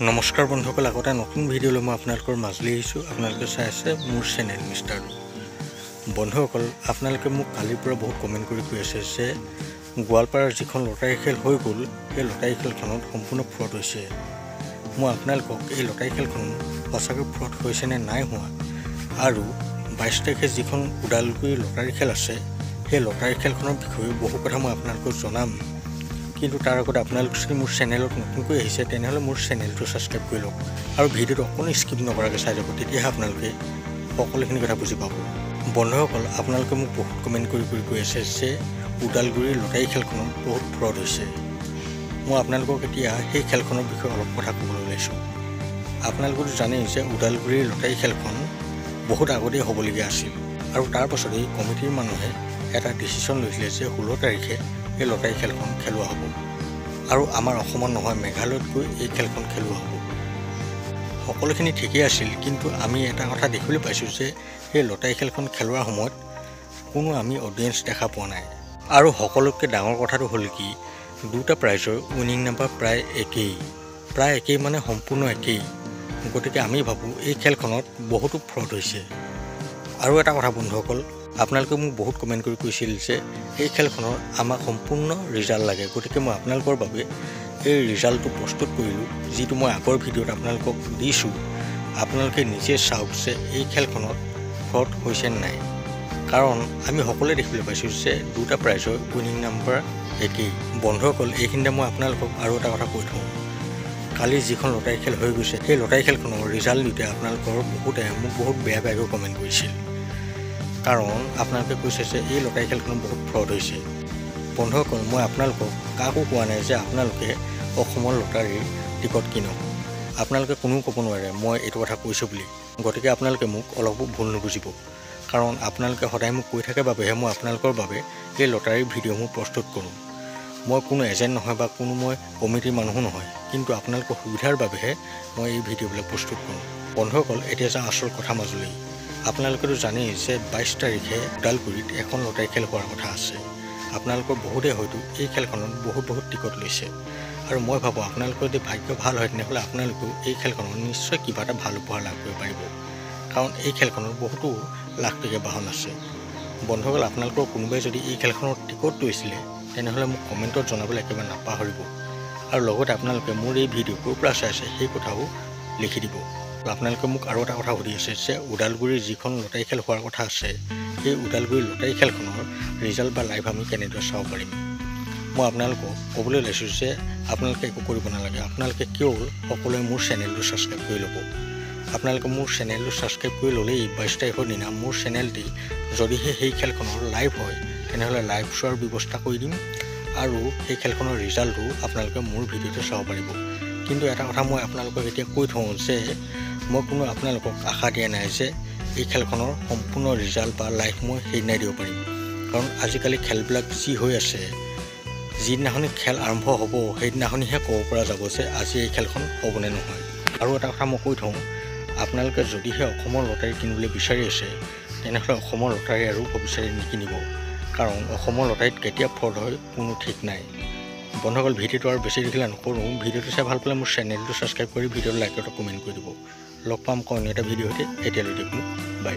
নমস্কাৰ বন্ধুসকল, আগতে নতুন ভিডিঅ' লৈ মই আপোনালোকৰ মাজলৈ আহিছোঁ। আপোনালোকে চাই আছে মোৰ চেনেল মিষ্টাৰ বন্ধুসকল। আপোনালোকে মোক কালিৰ পৰা বহুত কমেণ্ট কৰি কৈ আছে যে গোৱালপাৰাৰ যিখন লটাৰী খেল হৈ গ'ল, সেই লটাৰী খেলখনত সম্পূৰ্ণ ফ্ৰড হৈছে। মই আপোনালোকক এই লটাৰী খেলখন সঁচাকৈ ফ্ৰড হৈছে নে নাই হোৱা, আৰু 22 তাৰিখে যিখন ওদালগুৰি লটাৰী খেল আছে, সেই লটাৰী খেলখনৰ বিষয়ে বহু কথা মই আপোনালোকক জনাম। কিন্তু তাৰ আগতে আপোনালোক যদি মোৰ চেনেলত নতুনকৈ আহিছে তেনেহ'লে মোৰ চেনেলটো ছাবস্ক্ৰাইব কৰি লওক আৰু ভিডিঅ'টো অকণো স্কিপ নকৰাকৈ চাই যাব, তেতিয়াহে আপোনালোকে সকলোখিনি কথা বুজি পাব। বন্ধুসকল, আপোনালোকে মোক বহুত কমেণ্ট কৰি কৈ আছে যে ওদালগুৰিৰ লটাৰী খেলখনত বহুত ফ্ৰড হৈছে। মই আপোনালোকক এতিয়া সেই খেলখনৰ বিষয়ে অলপ কথা ক'বলৈ ওলাইছোঁ। আপোনালোকেতো জানেই যে ওদালগুৰিৰ লটাৰী খেলখন বহুত আগতেই হ'বলগীয়া আছিল, আৰু তাৰ পাছতেই কমিটিৰ মানুহে এটা ডিচিশ্যন লৈছিলে যে 16 তাৰিখে এই লটাৰী খেলখন খেলোৱা হ'ব, আৰু আমাৰ অসমত নহয় মেঘালয়ত গৈ এই খেলখন খেলোৱা হ'ব। সকলোখিনি ঠিকেই আছিল, কিন্তু আমি এটা কথা দেখিবলৈ পাইছোঁ যে এই লটাৰী খেলখন খেলোৱাৰ সময়ত কোনো আমি অডিয়েঞ্চ দেখা পোৱা নাই। আৰু সকলোতকৈ ডাঙৰ কথাটো হ'ল কি, দুটা প্ৰাইজৰ উইনিং নাম্বাৰ প্ৰায় একেই মানে সম্পূৰ্ণ একেই। গতিকে আমি ভাবোঁ এই খেলখনত বহুতো ফ্ৰড হৈছে। আৰু এটা কথা বন্ধুসকল, আপোনালোকে মোক বহুত কমেণ্ট কৰি কৈছিল যে এই খেলখনৰ আমাক সম্পূৰ্ণ ৰিজাল্ট লাগে। গতিকে মই আপোনালোকৰ বাবে এই ৰিজাল্টটো প্ৰস্তুত কৰিলোঁ, যিটো মই আগৰ ভিডিঅ'ত আপোনালোকক দিছোঁ। আপোনালোকে নিজে চাওক যে এই খেলখনত ফ্ৰড হৈছে নাই, কাৰণ আমি সকলোৱে দেখিবলৈ পাইছোঁ যে দুটা প্ৰাইজৰ উইনিং নাম্বাৰ একেই। বন্ধুসকল, এইখিনিতে মই আপোনালোকক আৰু এটা কথা কৈ থওঁ। কালি যিখন লটাৰী খেল হৈ গৈছে, সেই লটাৰী খেলখনৰ ৰিজাল্ট দিওঁতে আপোনালোকৰ বহুতে মোক বহুত বেয়াকৈ কমেণ্ট কৰিছিল, কাৰণ আপোনালোকে কৈছে যে এই লটাৰী খেলখন বহুত ফ্ৰড হৈছে। বন্ধুসকল, মই আপোনালোকক কাকো কোৱা নাই যে আপোনালোকে অসমৰ লটাৰীৰ টিকট কিনক। আপোনালোকে কোনেও ক'ব নোৱাৰে মই এইটো কথা কৈছোঁ বুলি। গতিকে আপোনালোকে মোক অলপো ভুল নুবুজিব, কাৰণ আপোনালোকে সদায় মোক কৈ থাকে বাবেহে মই আপোনালোকৰ বাবে এই লটাৰীৰ ভিডিঅ'সমূহ প্ৰস্তুত কৰোঁ। মই কোনো এজেণ্ট নহয় বা কোনো মই কমিটিৰ মানুহো নহয়, কিন্তু আপোনালোকৰ সুবিধাৰ বাবেহে মই এই ভিডিঅ'বিলাক প্ৰস্তুত কৰোঁ। বন্ধুসকল, এতিয়া যাওঁ আচল কথা মাজলৈ। আপোনালোকেতো জানেই যে 22 তাৰিখে ওদালগুৰিত এখন লটাৰী খেল হোৱাৰ কথা আছে। আপোনালোকৰ বহুতেই হয়তো এই খেলখনত বহুত টিকট লৈছে, আৰু মই ভাবোঁ আপোনালোকৰ যদি ভাগ্য ভাল হয় তেনেহ'লে আপোনালোকেও এই খেলখনত নিশ্চয় কিবা এটা ভাল উপহাৰ লাভ কৰিব পাৰিব, কাৰণ এই খেলখনত বহুতো লাখটকীয়া বাহন আছে। বন্ধুসকল, আপোনালোকৰ কোনোবাই যদি এই খেলখনৰ টিকট লৈছিলে তেনেহ'লে মোক কমেণ্টত জনাবলৈ একেবাৰে নাপাহৰিব, আৰু লগতে আপোনালোকে মোৰ এই ভিডিঅ' ক'ৰ পৰা চাইছে সেই কথাও লিখি দিব। আপোনালোকে মোক আৰু এটা কথা সুধি আছে যে ওদালগুৰিৰ যিখন লটাৰী খেল হোৱাৰ কথা আছে, সেই ওদালগুৰিৰ লটাৰী খেলখনৰ ৰিজাল্ট বা লাইভ আমি কেনেদৰে চাব পাৰিম। মই আপোনালোকক ক'বলৈ লৈছোঁ যে আপোনালোকে একো কৰিব নালাগে। আপোনালোকে কেৱল সকলোৱে মোৰ চেনেলটো ছাবস্ক্ৰাইব কৰি ল'ব। আপোনালোকে মোৰ চেনেলটো ছাবস্ক্ৰাইব কৰি ল'লেই 22 তাৰিখৰ দিনা মোৰ চেনেলটি যদিহে সেই খেলখনৰ লাইভ হয় তেনেহ'লে লাইভ চোৱাৰ ব্যৱস্থা কৰি দিম, আৰু সেই খেলখনৰ ৰিজাল্টটো আপোনালোকে মোৰ ভিডিঅ'তে চাব পাৰিব। কিন্তু এটা কথা মই আপোনালোকক এতিয়া কৈ থওঁ যে মই কোনো আপোনালোকক আশা দিয়া নাই যে এই খেলখনৰ সম্পূৰ্ণ ৰিজাল্ট বা লাইভ মই সেইদিনাই দিব পাৰিম, কাৰণ আজিকালি খেলবিলাক যি হৈ আছে, যিদিনাখনি খেল আৰম্ভ হ'ব সেইদিনাখনিহে ক'ব পৰা যাব যে আজি এই খেলখন হ'বনে নহয়। আৰু এটা কথা মই কৈ থওঁ, আপোনালোকে যদিহে অসমৰ লটাৰী কিনিবলৈ বিচাৰি আছে তেনেহ'লে অসমৰ লটাৰী আৰু ভৱিষ্যতে নিকিনিব, কাৰণ অসমৰ লটাৰীত কেতিয়া ফ্ৰড হয় কোনো ঠিক নাই। বন্ধুসকল, ভিডিঅ'টো আৰু বেছি দেখিলে নকৰোঁ। ভিডিঅ'টো চাই ভাল পালে মোৰ চেনেলটো ছাবস্ক্ৰাইব কৰি ভিডিঅ'টো লাইক আৰু কমেণ্ট কৰি দিব। লগ পাম অন্য এটা ভিডিঅ'তে। এতিয়ালৈ দেখোঁ, বাই।